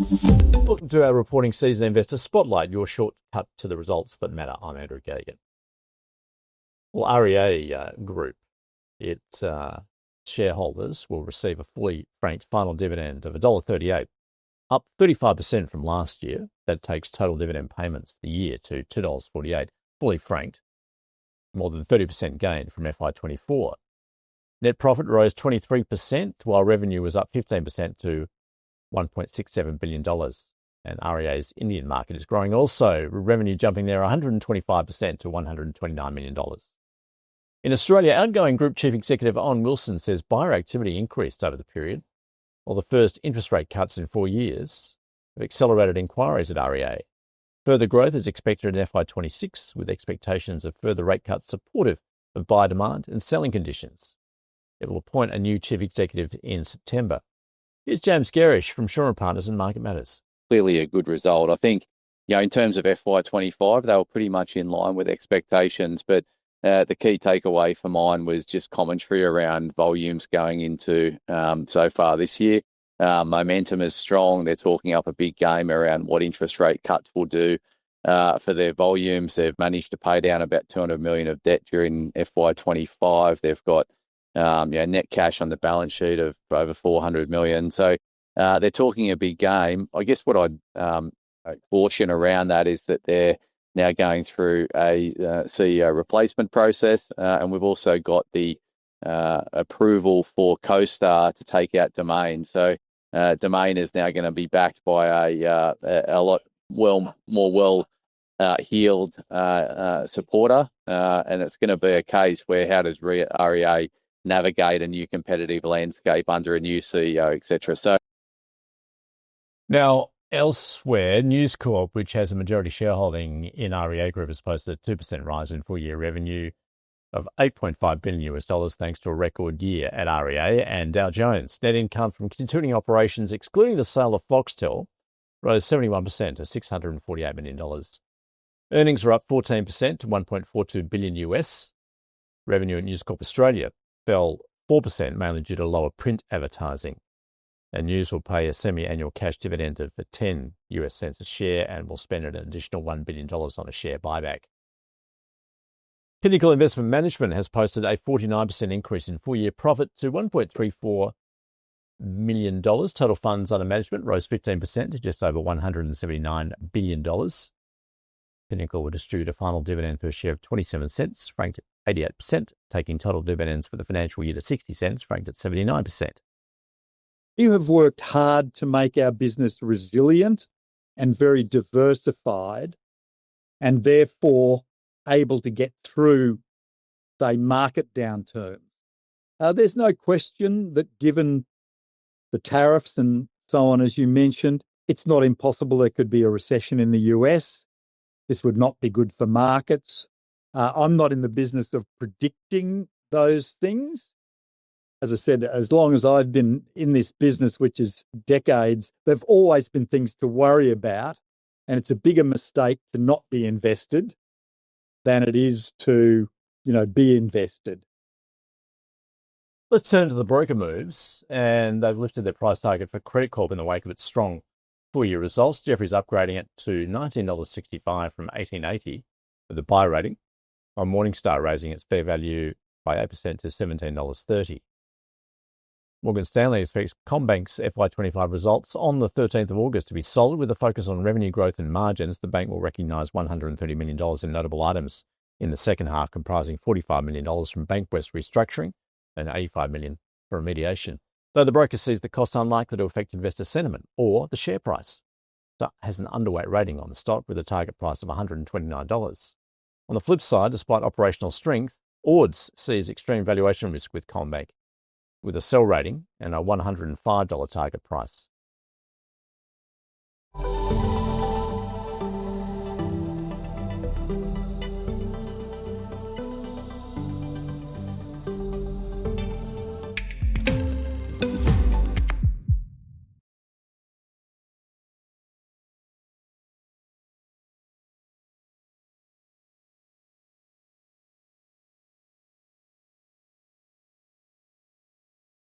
Welcome to our reporting season investor spotlight, your shortcut to the results that matter. I'm Andrew Gagan. Well, REA Group, its shareholders will receive a fully franked final dividend of $1.38, up 35% from last year. That takes total dividend payments for the year to $2.48, fully franked, more than 30% gain from FY24. Net profit rose 23%, while revenue was up 15% to $1.67 billion. And REA's Indian market is growing also, revenue jumping there 125% to $129 million. In Australia, outgoing Group Chief Executive Owen Wilson says buyer activity increased over the period, while the first interest rate cuts in 4 years have accelerated inquiries at REA. Further growth is expected in FY26, with expectations of further rate cuts supportive of buyer demand and selling conditions. It will appoint a new chief executive in September. Here's James Garish from Shaw & Partners and Market Matters. Clearly a good result. I think, in terms of FY25, they were pretty much in line with expectations, but the key takeaway for mine was just commentary around volumes going into so far this year. Momentum is strong. They're talking up a big game around what interest rate cuts will do for their volumes. They've managed to pay down about $200 million of debt during FY25. They've got net cash on the balance sheet of over $400 million. So they're talking a big game. I guess what I'd caution around that is that they're now going through a CEO replacement process, and we've also got the approval for CoStar to take out Domain. So Domain is now going to be backed by a lot more heeled supporter, and it's going to be a case where how does REA navigate a new competitive landscape under a new CEO, etc. So now, elsewhere, News Corp, which has a majority shareholding in REA Group, has posted a 2% rise in full-year revenue of $8.5 billion thanks to a record year at REA and Dow Jones. Net income from continuing operations, excluding the sale of Foxtel, rose 71% to $648 million. Earnings are up 14% to $1.42 billion. Revenue at News Corp Australia fell 4%, mainly due to lower print advertising. And News will pay a semi-annual cash dividend of 10 US cents a share and will spend an additional $1 billion on a share buyback. Pinnacle Investment Management has posted a 49% increase in full-year profit to $1.34 million. Total funds under management rose 15% to just over $179 billion. Pinnacle will distribute a final dividend per share of 27 cents, franked at 88%, taking total dividends for the financial year to 60 cents, franked at 79%. You have worked hard to make our business resilient and very diversified, and therefore able to get through, say, market downturns. There's no question that given the tariffs and so on, as you mentioned, it's not impossible there could be a recession in the US. This would not be good for markets. I'm not in the business of predicting those things. As I said, as long as I've been in this business, which is decades, there've always been things to worry about. And it's a bigger mistake to not be invested than it is to, be invested. Let's turn to the broker moves, and they've lifted their price target for Credit Corp in the wake of its strong full-year results. Jefferies upgrading it to $19.65 from $18.80 with a buy rating, while Morningstar raising its fair value by 8% to $17.30. Morgan Stanley expects CommBank's FY25 results on the 13th of August to be solid, with a focus on revenue growth and margins. The bank will recognise $130 million in notable items in the second half, comprising $45 million from Bankwest restructuring and $85 million for remediation. Though the broker sees the cost unlikely to affect investor sentiment or the share price. It has an underweight rating on the stock with a target price of $129. On the flip side, despite operational strength, Ords sees extreme valuation risk with CommBank, with a sell rating and a $105 target price.